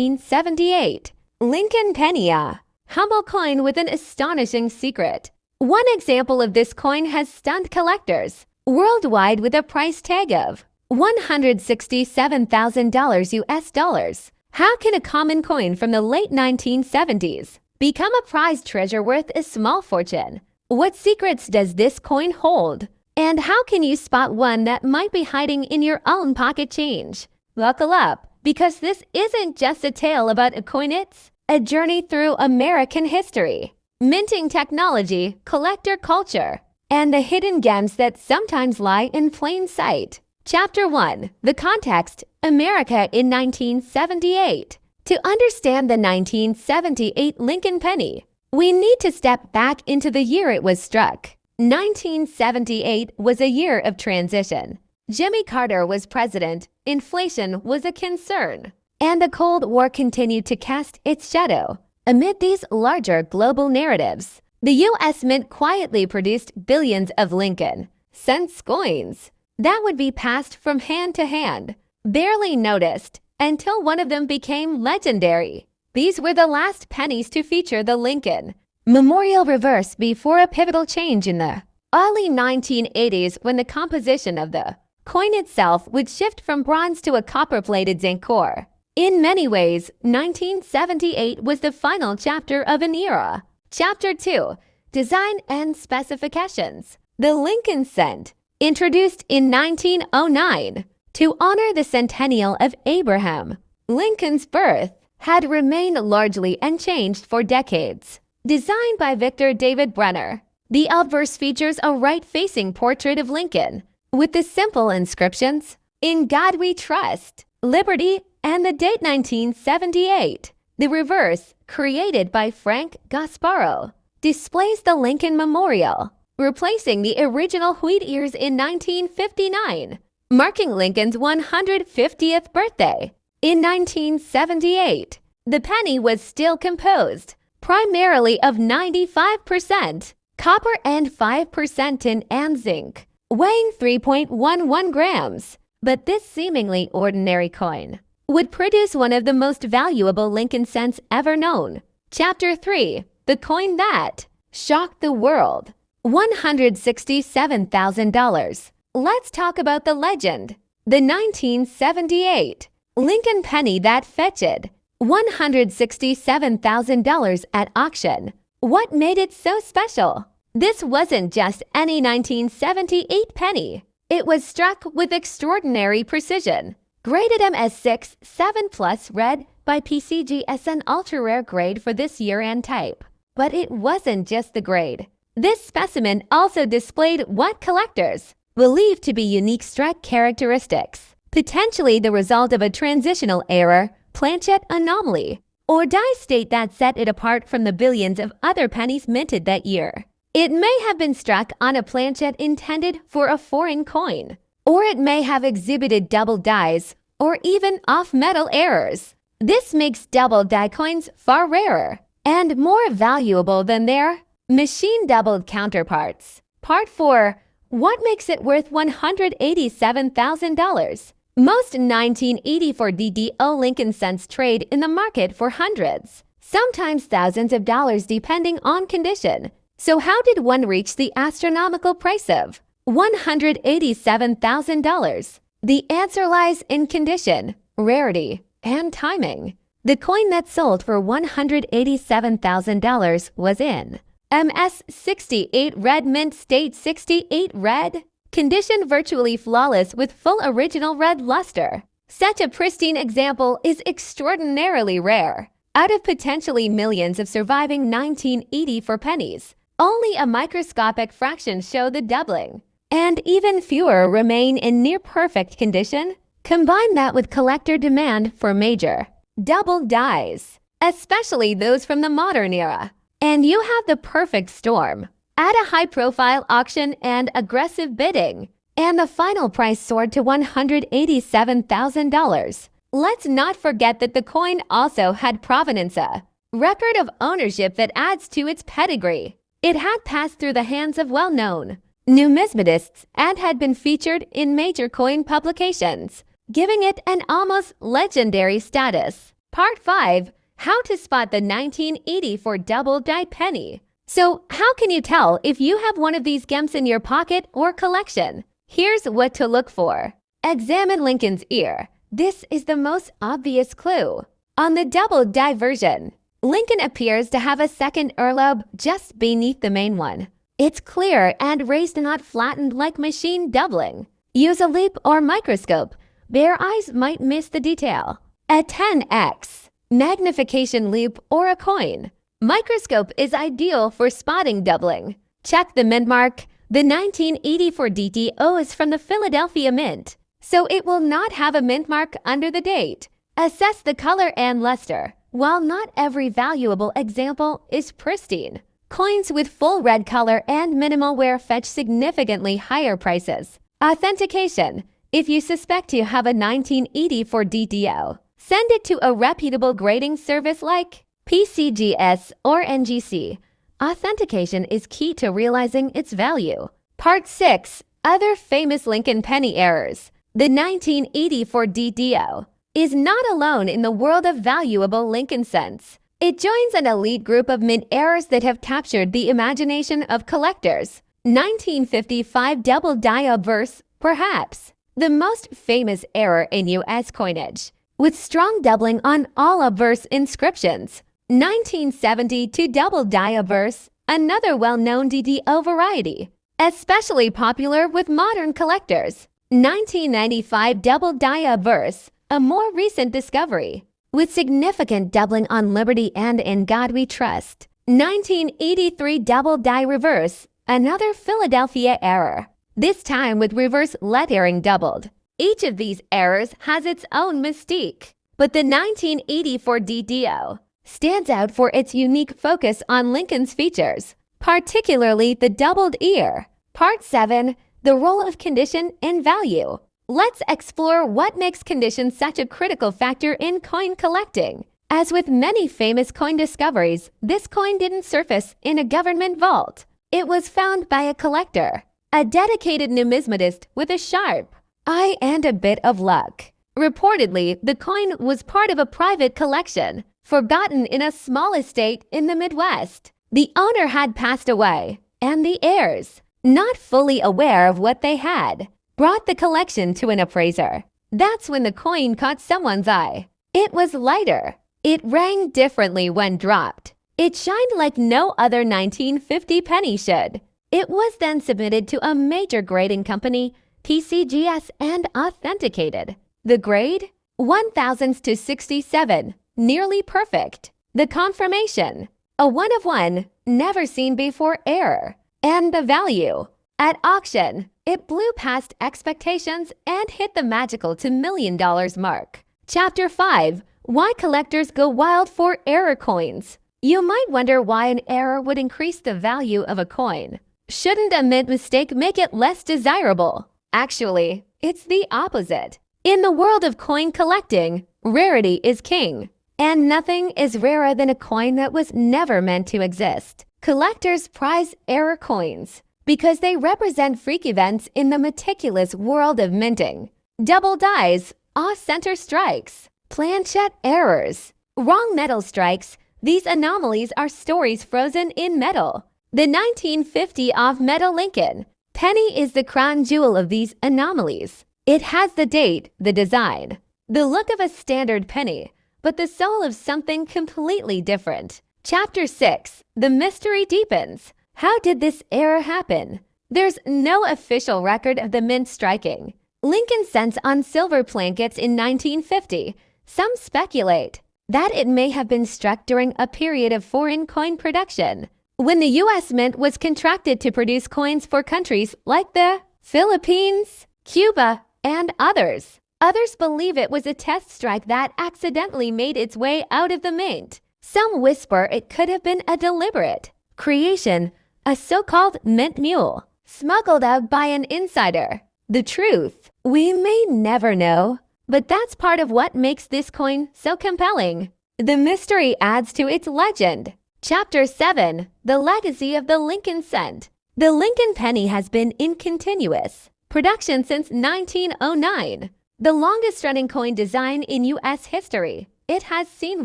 1978. Lincoln Penny. Humble coin with an astonishing secret. One example of this coin has stunned collectors worldwide with a price tag of $167,000 US dollars. How can a common coin from the late 1970s become a prized treasure worth a small fortune? What secrets does this coin hold? And how can you spot one that might be hiding in your own pocket change? Buckle up, because this isn't just a tale about a coin, it's a journey through American history, minting technology, collector culture, and the hidden gems that sometimes lie in plain sight. Chapter 1. The Context: America in 1978. To understand the 1978 Lincoln penny, we need to step back into the year it was struck. 1978 was a year of transition. Jimmy Carter was president, inflation was a concern, and the Cold War continued to cast its shadow. Amid these larger global narratives, the U.S. Mint quietly produced billions of Lincoln cents coins that would be passed from hand to hand, barely noticed, until one of them became legendary. These were the last pennies to feature the Lincoln Memorial reverse before a pivotal change in the early 1980s, when the composition of the coin itself would shift from bronze to a copper-plated zinc core. In many ways, 1978 was the final chapter of an era. Chapter 2. Design and Specifications. The Lincoln Cent, introduced in 1909 to honor the centennial of Abraham Lincoln's birth, had remained largely unchanged for decades. Designed by Victor David Brenner, the obverse features a right-facing portrait of Lincoln with the simple inscriptions, "In God We Trust," "Liberty," and the date 1978. The reverse, created by Frank Gasparo, displays the Lincoln Memorial, replacing the original wheat ears in 1959, marking Lincoln's 150th birthday. In 1978, the penny was still composed primarily of 95% copper and 5% tin and zinc, weighing 3.11 grams. But this seemingly ordinary coin would produce one of the most valuable Lincoln cents ever known. Chapter 3. The Coin That Shocked the World. $167,000. Let's talk about the legend. The 1978 Lincoln penny that fetched $167,000 at auction. What made it so special? This wasn't just any 1978 penny. It was struck with extraordinary precision. Graded MS6 7+ red by PCGSN, ultra rare grade for this year and type. But it wasn't just the grade. This specimen also displayed what collectors believe to be unique strike characteristics, potentially the result of a transitional error, planchet anomaly, or die state that set it apart from the billions of other pennies minted that year. It may have been struck on a planchet intended for a foreign coin, or it may have exhibited double dies or even off-metal errors. This makes double die coins far rarer and more valuable than their machine-doubled counterparts. Part 4. What makes it worth $187,000? Most 1984 DDO Lincoln cents trade in the market for hundreds, sometimes thousands of dollars depending on condition. So how did one reach the astronomical price of $187,000? The answer lies in condition, rarity, and timing. The coin that sold for $187,000 was in MS 68 red, mint state 68 red, condition virtually flawless with full original red luster. Such a pristine example is extraordinarily rare. Out of potentially millions of surviving 1984 pennies, only a microscopic fraction show the doubling, and even fewer remain in near-perfect condition. Combine that with collector demand for major double dies, especially those from the modern era, and you have the perfect storm. Add a high-profile auction and aggressive bidding, and the final price soared to $187,000. Let's not forget that the coin also had provenance, a record of ownership that adds to its pedigree. It had passed through the hands of well-known numismatists and had been featured in major coin publications, giving it an almost legendary status. Part 5. How to spot the 1984 double-die penny. So, how can you tell if you have one of these gems in your pocket or collection? Here's what to look for. Examine Lincoln's ear. This is the most obvious clue. On the double-die version, Lincoln appears to have a second earlobe just beneath the main one. It's clear and raised, not flattened like machine doubling. Use a loupe or microscope. Bare eyes might miss the detail. A 10x magnification loupe or a coin. Microscope is ideal for spotting doubling. Check the mint mark. The 1984 DTO is from the Philadelphia Mint, so it will not have a mint mark under the date. Assess the color and luster. While not every valuable example is pristine, coins with full red color and minimal wear fetch significantly higher prices. Authentication. If you suspect you have a 1984 DTO, send it to a reputable grading service like PCGS or NGC. Authentication is key to realizing its value. Part 6. Other famous Lincoln penny errors. The 1984 DTO is not alone in the world of valuable Lincoln cents. It joins an elite group of mint errors that have captured the imagination of collectors. 1955 double-die obverse, perhaps the most famous error in U.S. coinage, with strong doubling on all obverse inscriptions. 1972 double-die obverse, another well-known DTO variety, especially popular with modern collectors. 1995 double-die obverse, a more recent discovery, with significant doubling on Liberty and In God We Trust. 1983 double-die reverse, another Philadelphia error, this time with reverse lettering doubled. Each of these errors has its own mystique, but the 1984 DTO stands out for its unique focus on Lincoln's features, particularly the doubled ear. Part 7. The role of condition and value. Let's explore what makes condition such a critical factor in coin collecting. As with many famous coin discoveries, this coin didn't surface in a government vault. It was found by a collector, a dedicated numismatist with a sharp eye and a bit of luck. Reportedly, the coin was part of a private collection, forgotten in a small estate in the Midwest. The owner had passed away, and the heirs, not fully aware of what they had, brought the collection to an appraiser. That's when the coin caught someone's eye. It was lighter. It rang differently when dropped. It shined like no other 1950 penny should. It was then submitted to a major grading company, PCGS, and authenticated. The grade? 1,000s to 67. Nearly perfect. The confirmation, a 1 of 1, never seen before error. And the value. At auction, it blew past expectations and hit the magical $2 million mark. Chapter 5. Why collectors go wild for error coins. You might wonder why an error would increase the value of a coin. Shouldn't a mint mistake make it less desirable? Actually, it's the opposite. In the world of coin collecting, rarity is king. And nothing is rarer than a coin that was never meant to exist. Collectors prize error coins because they represent freak events in the meticulous world of minting. Double dies, off-center strikes, planchette errors, wrong metal strikes. These anomalies are stories frozen in metal. The 1950 off-metal Lincoln penny is the crown jewel of these anomalies. It has the date, the design, the look of a standard penny, but the soul of something completely different. Chapter 6. The mystery deepens. How did this error happen? There's no official record of the mint striking Lincoln cents on silver plankets in 1950. Some speculate that it may have been struck during a period of foreign coin production, when the U.S. Mint was contracted to produce coins for countries like the Philippines, Cuba, and others. Others believe it was a test strike that accidentally made its way out of the mint. Some whisper it could have been a deliberate creation, a so-called mint mule, smuggled out by an insider. The truth, we may never know, but that's part of what makes this coin so compelling. The mystery adds to its legend. Chapter 7. The legacy of the Lincoln cent. The Lincoln penny has been in continuous production since 1909, the longest-running coin design in U.S. history. it has seen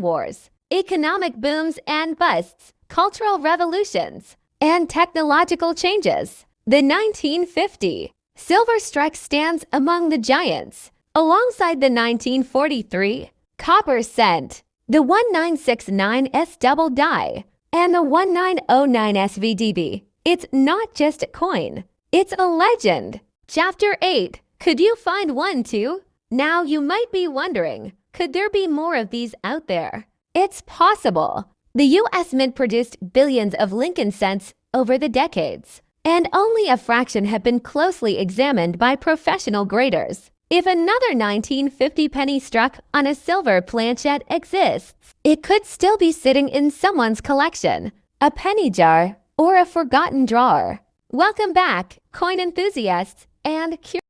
wars, economic booms and busts, cultural revolutions, and technological changes. The 1950 silver strike stands among the giants, alongside the 1943 copper cent, the 1969S double die, and the 1909 SVDB. It's not just a coin, it's a legend. Chapter 8. Could you find one too? Now you might be wondering, could there be more of these out there? It's possible. The U.S. Mint produced billions of Lincoln cents over the decades, and only a fraction have been closely examined by professional graders. If another 1950 penny struck on a silver planchette exists, it could still be sitting in someone's collection, a penny jar, or a forgotten drawer. Welcome back, coin enthusiasts and curious.